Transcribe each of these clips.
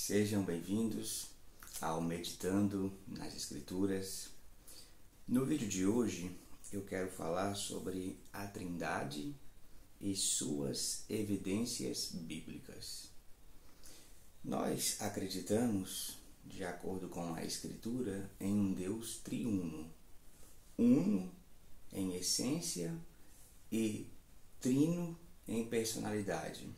Sejam bem-vindos ao Meditando nas Escrituras. No vídeo de hoje eu quero falar sobre a Trindade e suas evidências bíblicas. Nós acreditamos, de acordo com a Escritura, em um Deus triuno, uno em essência e trino em personalidade.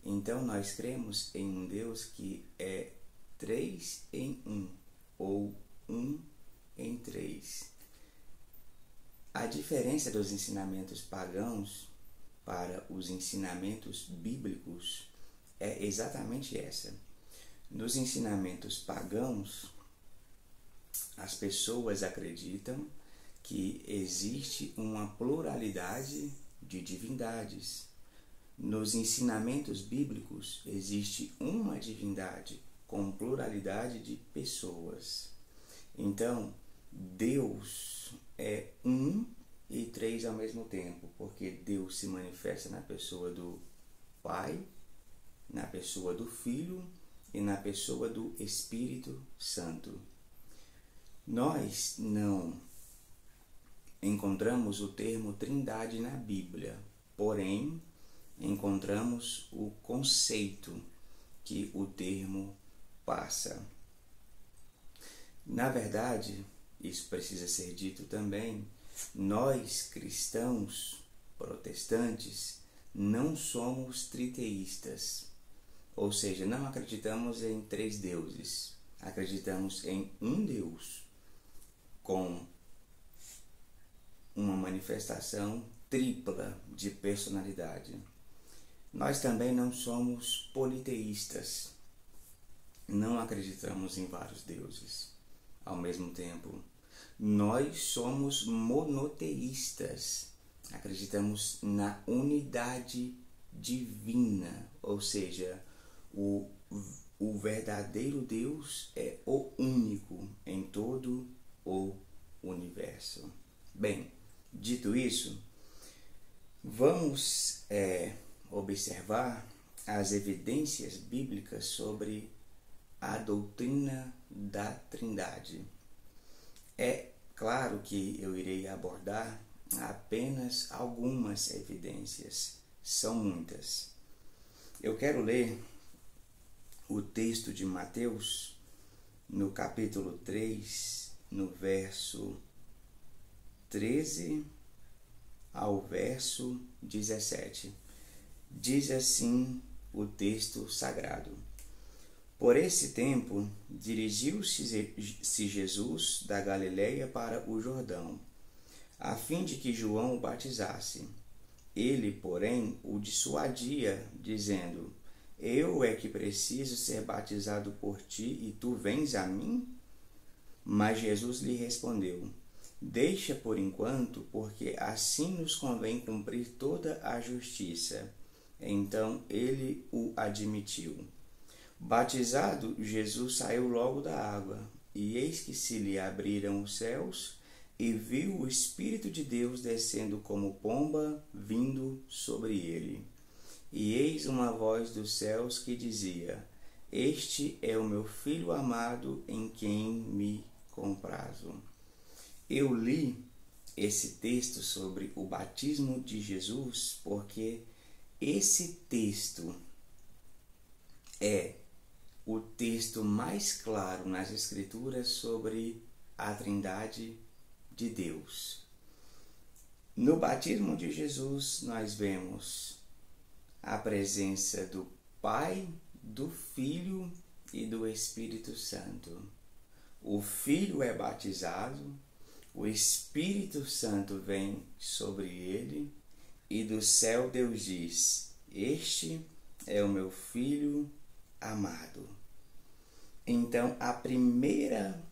Então nós cremos em um Deus que é 3 em 1 ou 1 em 3. A diferença dos ensinamentos pagãos para os ensinamentos bíblicos é exatamente essa. Nos ensinamentos pagãos, as pessoas acreditam que existe uma pluralidade de divindades. Nos ensinamentos bíblicos existe uma divindade com pluralidade de pessoas. Então, Deus é 1 e 3 ao mesmo tempo, porque Deus se manifesta na pessoa do Pai, na pessoa do Filho e na pessoa do Espírito Santo. Nós não encontramos o termo Trindade na Bíblia, porém encontramos o conceito que o termo passa. Na verdade, isso precisa ser dito também, nós cristãos protestantes não somos triteístas, ou seja, não acreditamos em 3 deuses, acreditamos em um Deus com uma manifestação tripla de personalidade. Nós também não somos politeístas, não acreditamos em vários deuses ao mesmo tempo. Nós somos monoteístas, acreditamos na unidade divina, ou seja, o verdadeiro Deus é o único em todo o universo. Bem, dito isso, vamos observar as evidências bíblicas sobre a doutrina da Trindade. É claro que eu irei abordar apenas algumas evidências, são muitas. Eu quero ler o texto de Mateus, no capítulo 3, no verso 13 ao verso 17. Diz assim o texto sagrado: Por esse tempo, dirigiu-se Jesus da Galileia para o Jordão, a fim de que João o batizasse. Ele, porém, o dissuadia, dizendo: Eu é que preciso ser batizado por ti, e tu vens a mim? Mas Jesus lhe respondeu: Deixa por enquanto, porque assim nos convém cumprir toda a justiça. Então ele o admitiu. Batizado, Jesus saiu logo da água, e eis que se lhe abriram os céus, e viu o Espírito de Deus descendo como pomba, vindo sobre ele. E eis uma voz dos céus que dizia: Este é o meu Filho amado, em quem me comprazo. Eu li esse texto sobre o batismo de Jesus porque esse texto é o texto mais claro nas Escrituras sobre a Trindade de Deus. No batismo de Jesus, nós vemos a presença do Pai, do Filho e do Espírito Santo. O Filho é batizado, o Espírito Santo vem sobre ele, e do céu Deus diz: Este é o meu Filho amado. Então, a primeira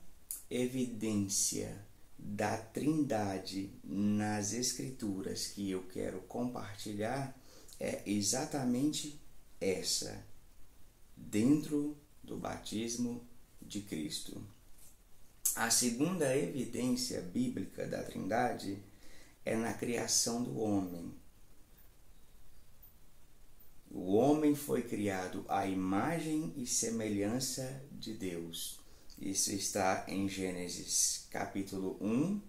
evidência da Trindade nas Escrituras que eu quero compartilhar é exatamente essa, dentro do batismo de Cristo. A segunda evidência bíblica da Trindade é na criação do homem. O homem foi criado à imagem e semelhança de Deus. Isso está em Gênesis capítulo 1,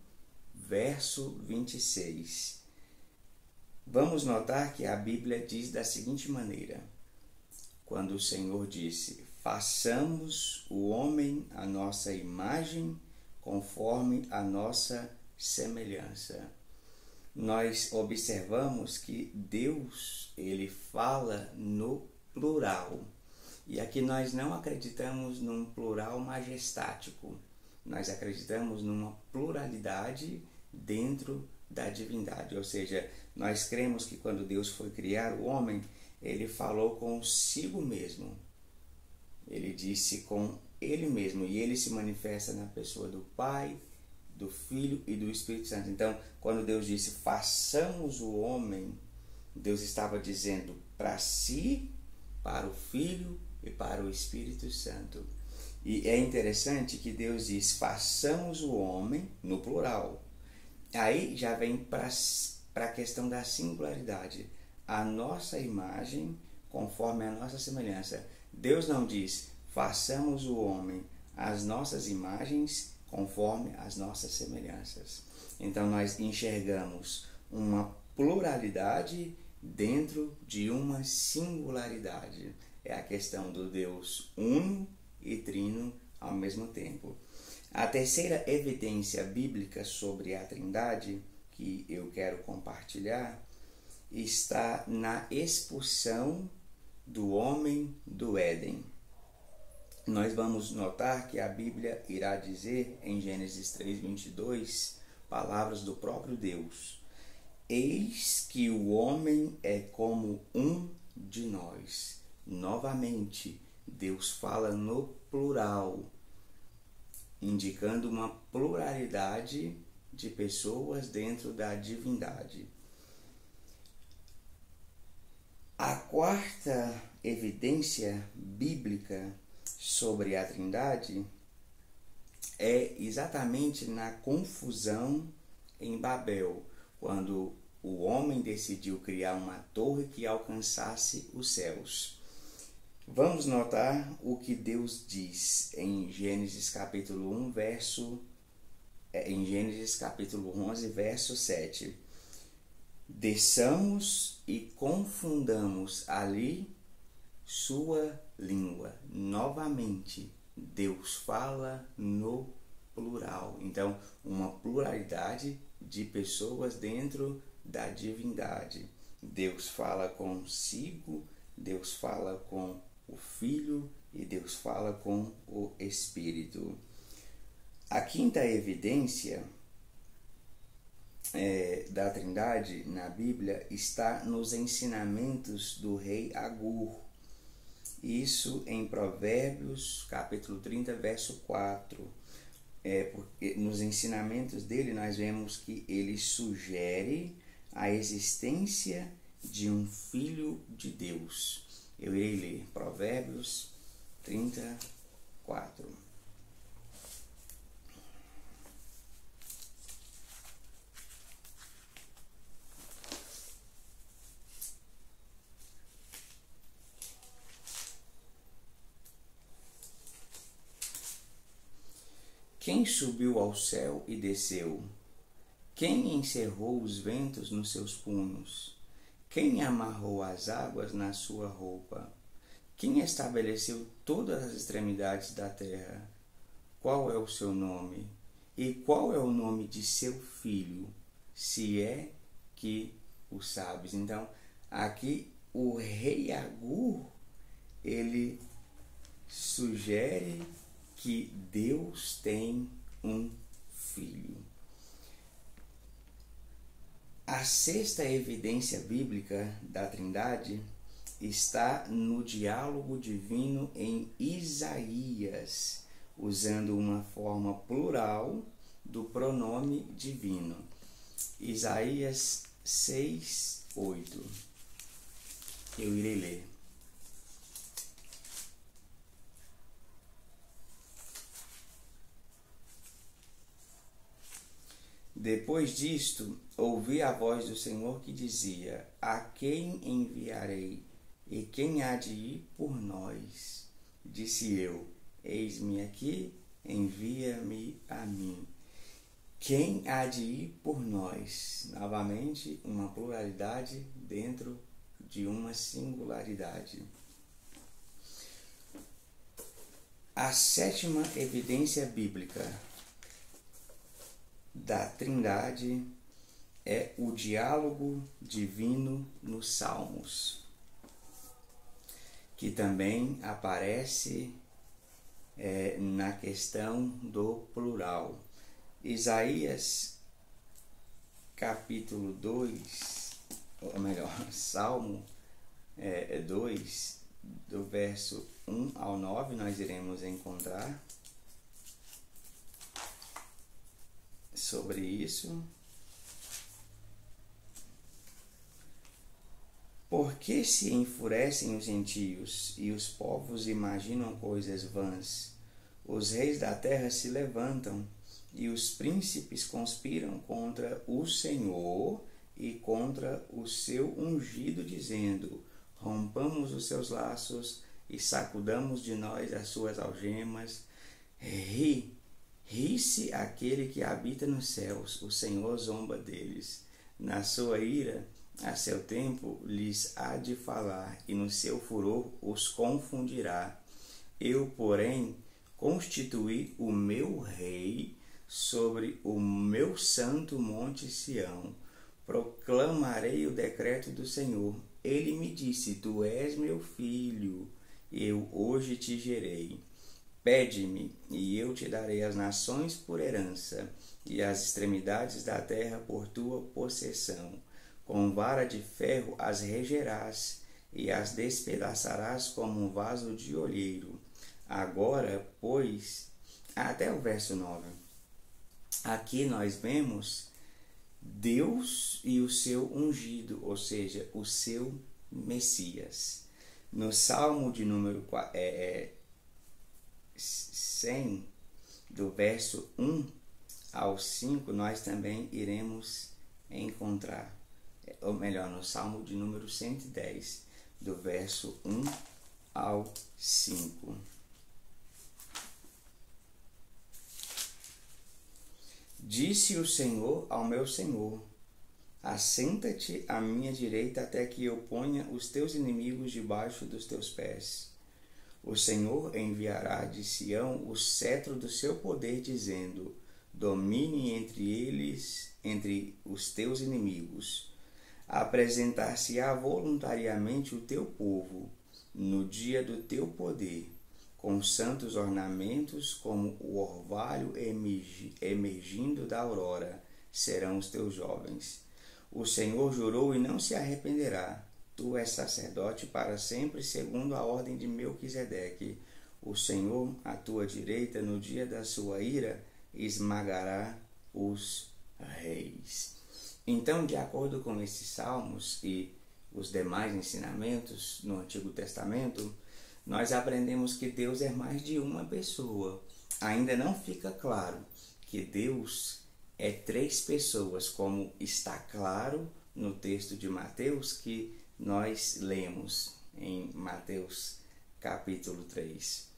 verso 26. Vamos notar que a Bíblia diz da seguinte maneira: quando o Senhor disse: façamos o homem à nossa imagem, conforme a nossa semelhança. Nós observamos que Deus, ele fala no plural. E aqui nós não acreditamos num plural majestático. Nós acreditamos numa pluralidade dentro da divindade. Ou seja, nós cremos que quando Deus foi criar o homem, ele falou consigo mesmo. Ele disse com ele mesmo. E ele se manifesta na pessoa do Pai, do Filho e do Espírito Santo. Então, quando Deus disse, façamos o homem, Deus estava dizendo para si, para o Filho e para o Espírito Santo. E é interessante que Deus diz, façamos o homem, no plural. Aí já vem para a questão da singularidade. A nossa imagem, conforme a nossa semelhança. Deus não diz, façamos o homem as nossas imagens, conforme as nossas semelhanças. Então nós enxergamos uma pluralidade dentro de uma singularidade. É a questão do Deus uno e trino ao mesmo tempo. A terceira evidência bíblica sobre a Trindade que eu quero compartilhar está na expulsão do homem do Éden. Nós vamos notar que a Bíblia irá dizer em Gênesis 3:22, palavras do próprio Deus: eis que o homem é como um de nós. Novamente, Deus fala no plural, indicando uma pluralidade de pessoas dentro da divindade. A quarta evidência bíblica sobre a Trindade é exatamente na confusão em Babel, quando o homem decidiu criar uma torre que alcançasse os céus. Vamos notar o que Deus diz em Gênesis capítulo 11, verso 7. Desçamos e confundamos ali sua língua. Novamente, Deus fala no plural. Então, uma pluralidade de pessoas dentro da divindade. Deus fala consigo, Deus fala com o Filho e Deus fala com o Espírito. A quinta evidência da Trindade na Bíblia está nos ensinamentos do rei Agur. Isso em Provérbios, capítulo 30, verso 4. Porque nos ensinamentos dele nós vemos que ele sugere a existência de um Filho de Deus. Eu irei ler Provérbios 34. Quem subiu ao céu e desceu? Quem encerrou os ventos nos seus punhos? Quem amarrou as águas na sua roupa? Quem estabeleceu todas as extremidades da terra? Qual é o seu nome? E qual é o nome de seu filho, se é que o sabes? Então, aqui o rei Agur, ele sugere que Deus tem um filho. A sexta evidência bíblica da Trindade está no diálogo divino em Isaías, usando uma forma plural do pronome divino. Isaías 6:8. Eu irei ler. Depois disto, ouvi a voz do Senhor que dizia: a quem enviarei? E quem há de ir por nós? Disse eu: eis-me aqui, envia-me a mim. Quem há de ir por nós? Novamente, uma pluralidade dentro de uma singularidade. A sétima evidência bíblica da Trindade é o diálogo divino nos Salmos, que também aparece na questão do plural. Isaías capítulo 2, ou melhor, Salmo 2, do verso 1 ao 9, nós iremos encontrar sobre isso. Por que se enfurecem os gentios e os povos imaginam coisas vãs? Os reis da terra se levantam e os príncipes conspiram contra o Senhor e contra o seu ungido, dizendo: rompamos os seus laços e sacudamos de nós as suas algemas. Ri-se aquele que habita nos céus, o Senhor zomba deles. Na sua ira, a seu tempo, lhes há de falar, e no seu furor os confundirá. Eu, porém, constituí o meu rei sobre o meu santo monte Sião. Proclamarei o decreto do Senhor. Ele me disse: tu és meu filho, eu hoje te gerei. Pede-me, e eu te darei as nações por herança, e as extremidades da terra por tua possessão. Com vara de ferro as regerás, e as despedaçarás como um vaso de olheiro. Agora, pois, até o verso 9. Aqui nós vemos Deus e o seu ungido, ou seja, o seu Messias. No Salmo de número 100, do verso 1 ao 5, nós também iremos encontrar, ou melhor, no Salmo de número 110, do verso 1 ao 5. Disse o Senhor ao meu Senhor: assenta-te à minha direita até que eu ponha os teus inimigos debaixo dos teus pés. O Senhor enviará de Sião o cetro do seu poder, dizendo: domine entre eles, entre os teus inimigos. Apresentar-se-á voluntariamente o teu povo no dia do teu poder, com santos ornamentos, como o orvalho emergindo da aurora, serão os teus jovens. O Senhor jurou e não se arrependerá. Tu és sacerdote para sempre, segundo a ordem de Melquisedeque. O Senhor, à tua direita, no dia da sua ira, esmagará os reis. Então, de acordo com esses salmos e os demais ensinamentos no Antigo Testamento, nós aprendemos que Deus é mais de uma pessoa. Ainda não fica claro que Deus é três pessoas, como está claro no texto de Mateus que nós lemos em Mateus capítulo 3.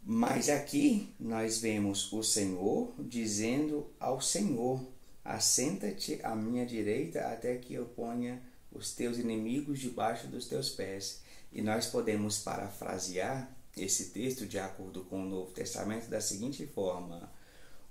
Mas aqui nós vemos o Senhor dizendo ao Senhor: assenta-te à minha direita até que eu ponha os teus inimigos debaixo dos teus pés. E nós podemos parafrasear esse texto de acordo com o Novo Testamento da seguinte forma: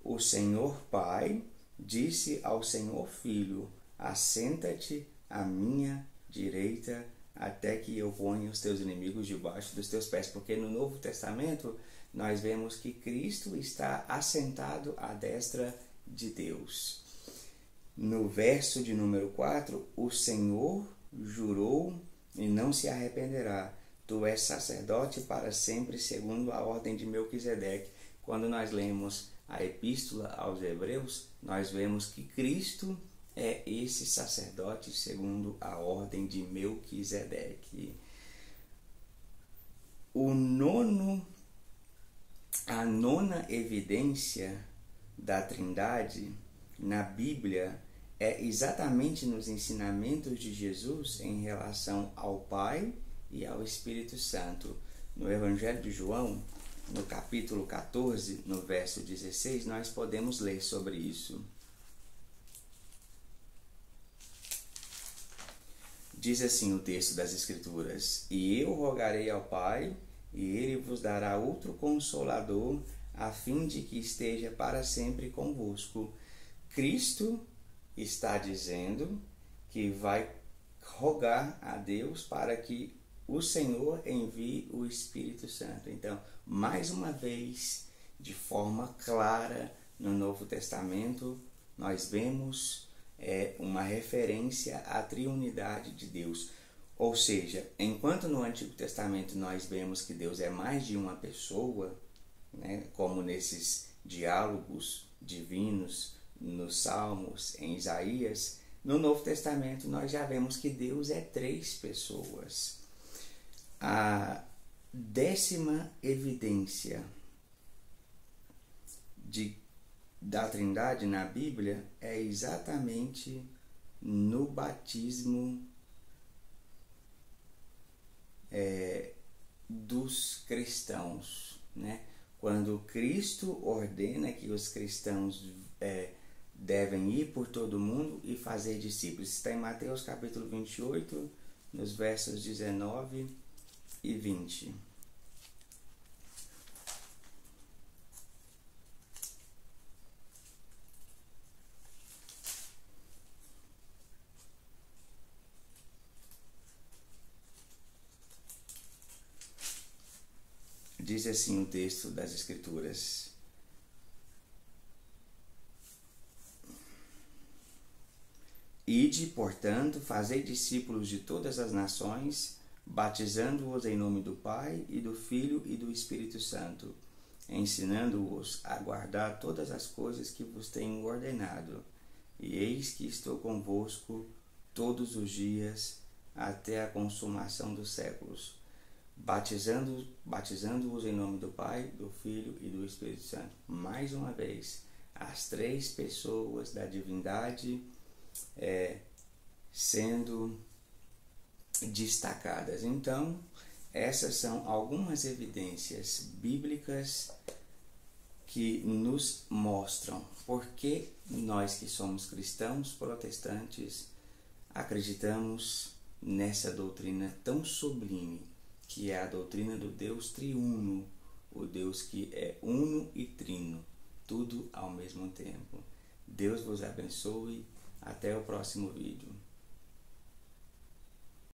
o Senhor Pai disse ao Senhor Filho: assenta-te à minha direita até que eu ponha os teus inimigos debaixo dos teus pés. Porque no Novo Testamento nós vemos que Cristo está assentado à destra de Deus. No verso de número 4, o Senhor jurou e não se arrependerá. Tu és sacerdote para sempre, segundo a ordem de Melquisedeque. Quando nós lemos a Epístola aos Hebreus, nós vemos que Cristo é esse sacerdote segundo a ordem de Melquisedeque. A nona evidência da Trindade na Bíblia é exatamente nos ensinamentos de Jesus em relação ao Pai e ao Espírito Santo. No Evangelho de João, no capítulo 14, no verso 16, nós podemos ler sobre isso. Diz assim o texto das Escrituras: E eu rogarei ao Pai, e ele vos dará outro Consolador, a fim de que esteja para sempre convosco. Cristo está dizendo que vai rogar a Deus para que o Senhor envie o Espírito Santo. Então, mais uma vez, de forma clara, no Novo Testamento, nós vemos uma referência à triunidade de Deus. Ou seja, enquanto no Antigo Testamento nós vemos que Deus é mais de uma pessoa, né, como nesses diálogos divinos, nos Salmos, em Isaías, no Novo Testamento nós já vemos que Deus é 3 pessoas. A 10ª evidência da Trindade na Bíblia é exatamente no batismo dos cristãos, né? Quando Cristo ordena que os cristãos devem ir por todo o mundo e fazer discípulos. Está em Mateus capítulo 28, nos versos 19 e 20. Diz assim o texto das Escrituras: Ide, portanto, fazei discípulos de todas as nações, batizando-os em nome do Pai, e do Filho e do Espírito Santo, ensinando-os a guardar todas as coisas que vos tenho ordenado. E eis que estou convosco todos os dias, até a consumação dos séculos, batizando-os em nome do Pai, do Filho e do Espírito Santo. Mais uma vez, as 3 pessoas da divindade sendo destacadas. Então, essas são algumas evidências bíblicas que nos mostram por que nós que somos cristãos protestantes acreditamos nessa doutrina tão sublime, que é a doutrina do Deus triuno, o Deus que é uno e trino, tudo ao mesmo tempo. Deus vos abençoe. Até o próximo vídeo.